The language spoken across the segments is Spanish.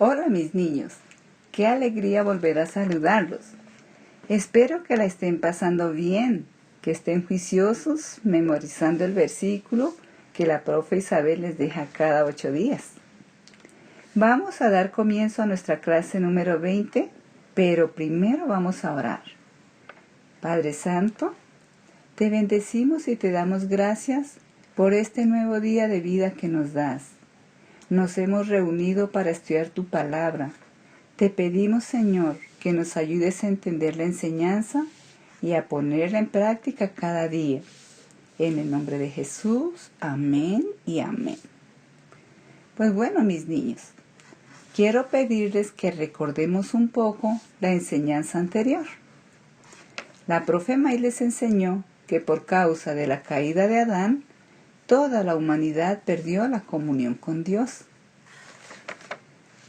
Hola mis niños, qué alegría volver a saludarlos. Espero que la estén pasando bien, que estén juiciosos memorizando el versículo que la profe Isabel les deja cada 8 días. Vamos a dar comienzo a nuestra clase número 20, pero primero vamos a orar. Padre Santo, te bendecimos y te damos gracias por este nuevo día de vida que nos das. Nos hemos reunido para estudiar tu palabra. Te pedimos, Señor, que nos ayudes a entender la enseñanza y a ponerla en práctica cada día. En el nombre de Jesús, amén y amén. Pues bueno, mis niños, quiero pedirles que recordemos un poco la enseñanza anterior. La profe May les enseñó que por causa de la caída de Adán, toda la humanidad perdió la comunión con Dios.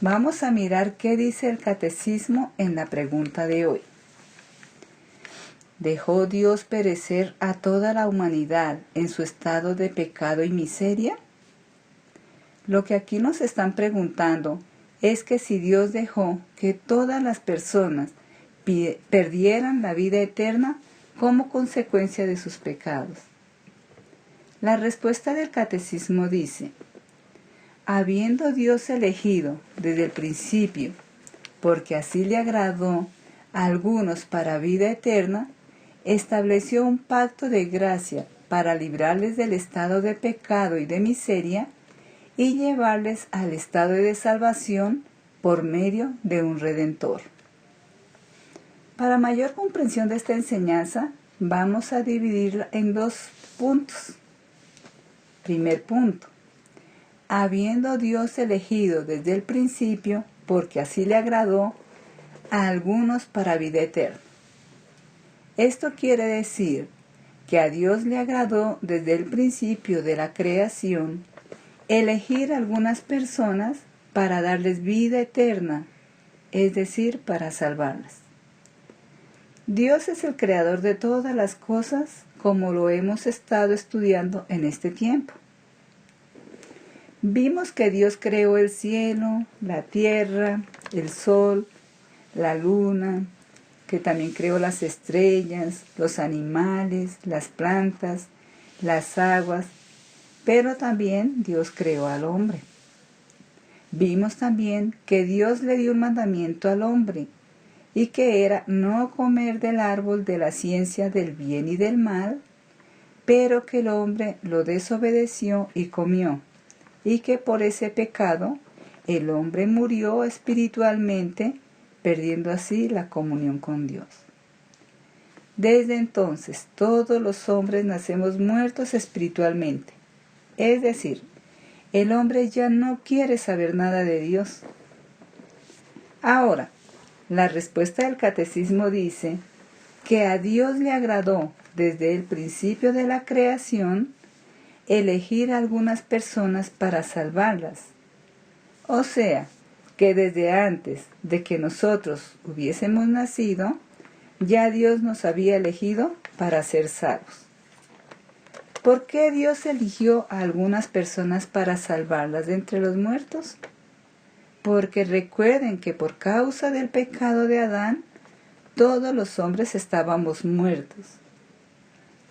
Vamos a mirar qué dice el catecismo en la pregunta de hoy. ¿Dejó Dios perecer a toda la humanidad en su estado de pecado y miseria? Lo que aquí nos están preguntando es que si Dios dejó que todas las personas perdieran la vida eterna como consecuencia de sus pecados. La respuesta del catecismo dice: habiendo Dios elegido desde el principio, porque así le agradó a algunos para vida eterna, estableció un pacto de gracia para librarles del estado de pecado y de miseria y llevarles al estado de salvación por medio de un Redentor. Para mayor comprensión de esta enseñanza, vamos a dividirla en 2 puntos. Primer punto: habiendo Dios elegido desde el principio, porque así le agradó, a algunos para vida eterna. Esto quiere decir que a Dios le agradó desde el principio de la creación elegir a algunas personas para darles vida eterna, es decir, para salvarlas. Dios es el creador de todas las cosas, como lo hemos estado estudiando en este tiempo. Vimos que Dios creó el cielo, la tierra, el sol, la luna, que también creó las estrellas, los animales, las plantas, las aguas, pero también Dios creó al hombre. Vimos también que Dios le dio un mandamiento al hombre, y que era no comer del árbol de la ciencia del bien y del mal, pero que el hombre lo desobedeció y comió, y que por ese pecado el hombre murió espiritualmente, perdiendo así la comunión con Dios. Desde entonces todos los hombres nacemos muertos espiritualmente, es decir, el hombre ya no quiere saber nada de Dios. Ahora, la respuesta del catecismo dice que a Dios le agradó desde el principio de la creación elegir a algunas personas para salvarlas. O sea, que desde antes de que nosotros hubiésemos nacido, ya Dios nos había elegido para ser salvos. ¿Por qué Dios eligió a algunas personas para salvarlas de entre los muertos? Porque recuerden que por causa del pecado de Adán, todos los hombres estábamos muertos.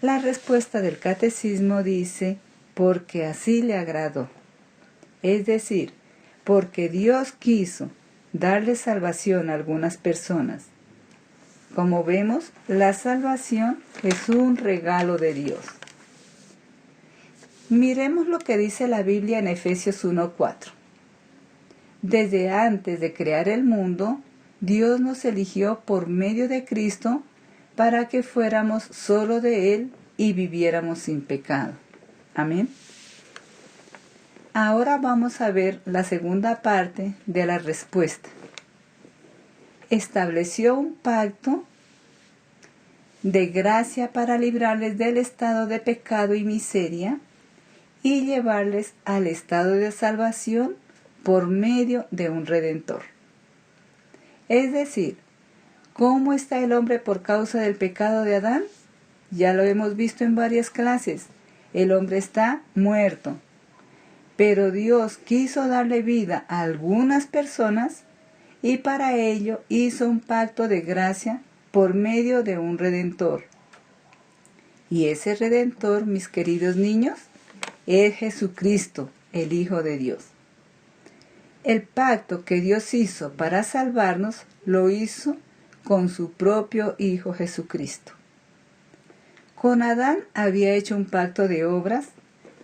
La respuesta del catecismo dice: porque así le agradó. Es decir, porque Dios quiso darle salvación a algunas personas. Como vemos, la salvación es un regalo de Dios. Miremos lo que dice la Biblia en Efesios 1:4. Desde antes de crear el mundo, Dios nos eligió por medio de Cristo para que fuéramos solo de Él y viviéramos sin pecado. Amén. Ahora vamos a ver la segunda parte de la respuesta. Estableció un pacto de gracia para librarles del estado de pecado y miseria y llevarles al estado de salvación por medio de un Redentor. Es decir, ¿cómo está el hombre por causa del pecado de Adán? Ya lo hemos visto en varias clases. El hombre está muerto. Pero Dios quiso darle vida a algunas personas y para ello hizo un pacto de gracia por medio de un Redentor. Y ese Redentor, mis queridos niños, es Jesucristo, el Hijo de Dios. El pacto que Dios hizo para salvarnos lo hizo con su propio Hijo Jesucristo. Con Adán había hecho un pacto de obras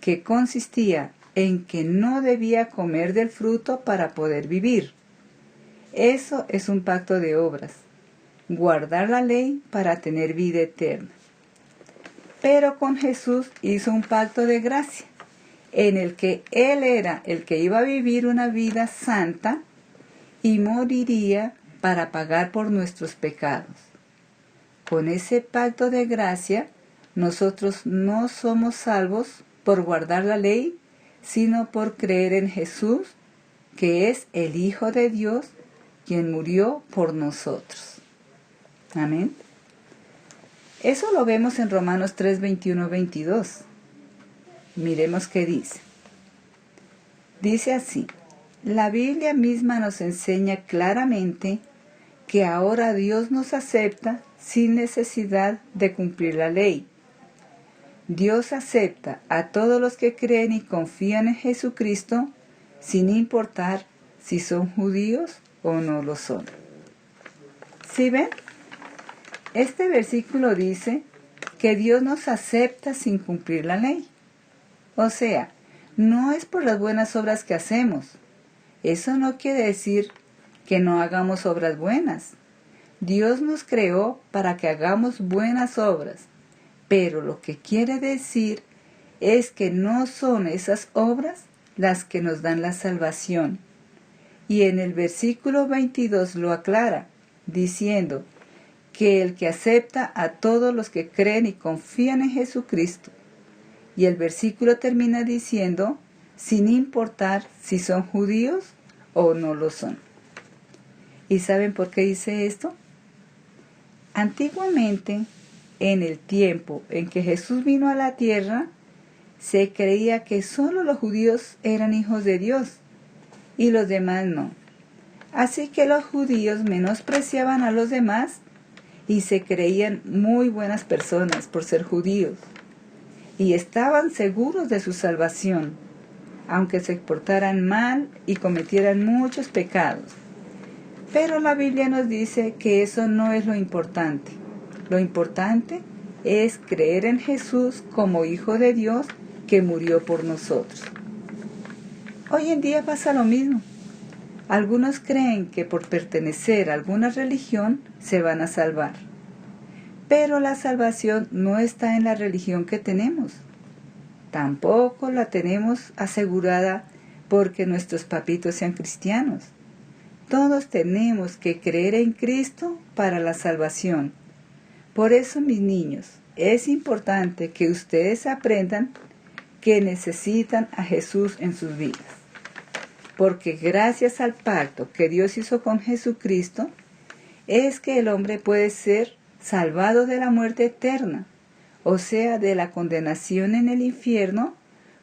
que consistía en que no debía comer del fruto para poder vivir. Eso es un pacto de obras, guardar la ley para tener vida eterna. Pero con Jesús hizo un pacto de gracia, en el que Él era el que iba a vivir una vida santa y moriría para pagar por nuestros pecados. Con ese pacto de gracia, nosotros no somos salvos por guardar la ley, sino por creer en Jesús, que es el Hijo de Dios, quien murió por nosotros. Amén. Eso lo vemos en Romanos 3, 21, 22. Miremos qué dice. Dice así: la Biblia misma nos enseña claramente que ahora Dios nos acepta sin necesidad de cumplir la ley. Dios acepta a todos los que creen y confían en Jesucristo, sin importar si son judíos o no lo son. ¿Sí ven? Este versículo dice que Dios nos acepta sin cumplir la ley. O sea, no es por las buenas obras que hacemos. Eso no quiere decir que no hagamos obras buenas. Dios nos creó para que hagamos buenas obras, pero lo que quiere decir es que no son esas obras las que nos dan la salvación. Y en el versículo 22 lo aclara, diciendo que el que acepta a todos los que creen y confían en Jesucristo. Y el versículo termina diciendo, sin importar si son judíos o no lo son. ¿Y saben por qué dice esto? Antiguamente, en el tiempo en que Jesús vino a la tierra, se creía que solo los judíos eran hijos de Dios y los demás no. Así que los judíos menospreciaban a los demás y se creían muy buenas personas por ser judíos. Y estaban seguros de su salvación, aunque se portaran mal y cometieran muchos pecados. Pero la Biblia nos dice que eso no es lo importante. Lo importante es creer en Jesús como Hijo de Dios que murió por nosotros. Hoy en día pasa lo mismo. Algunos creen que por pertenecer a alguna religión se van a salvar. Pero la salvación no está en la religión que tenemos. Tampoco la tenemos asegurada porque nuestros papitos sean cristianos. Todos tenemos que creer en Cristo para la salvación. Por eso, mis niños, es importante que ustedes aprendan que necesitan a Jesús en sus vidas. Porque gracias al pacto que Dios hizo con Jesucristo, es que el hombre puede ser salvado de la muerte eterna, o sea, de la condenación en el infierno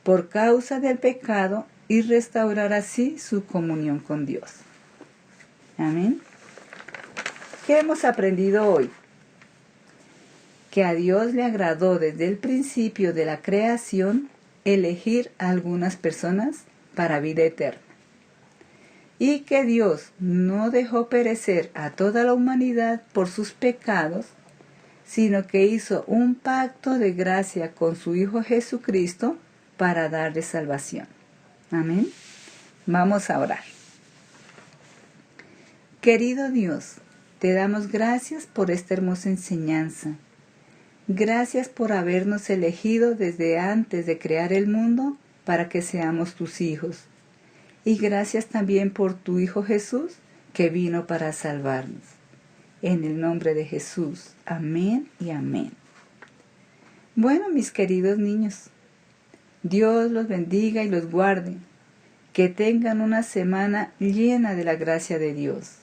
por causa del pecado y restaurar así su comunión con Dios. Amén. ¿Qué hemos aprendido hoy? Que a Dios le agradó desde el principio de la creación elegir a algunas personas para vida eterna. Y que Dios no dejó perecer a toda la humanidad por sus pecados, sino que hizo un pacto de gracia con su Hijo Jesucristo para darle salvación. Amén. Vamos a orar. Querido Dios, te damos gracias por esta hermosa enseñanza. Gracias por habernos elegido desde antes de crear el mundo para que seamos tus hijos. Y gracias también por tu Hijo Jesús, que vino para salvarnos. En el nombre de Jesús. Amén y amén. Bueno, mis queridos niños, Dios los bendiga y los guarde. Que tengan una semana llena de la gracia de Dios.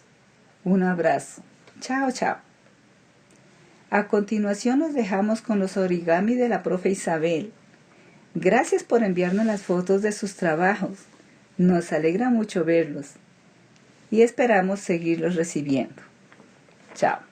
Un abrazo. Chao, chao. A continuación nos dejamos con los origami de la profe Isabel. Gracias por enviarnos las fotos de sus trabajos. Nos alegra mucho verlos y esperamos seguirlos recibiendo. Chao.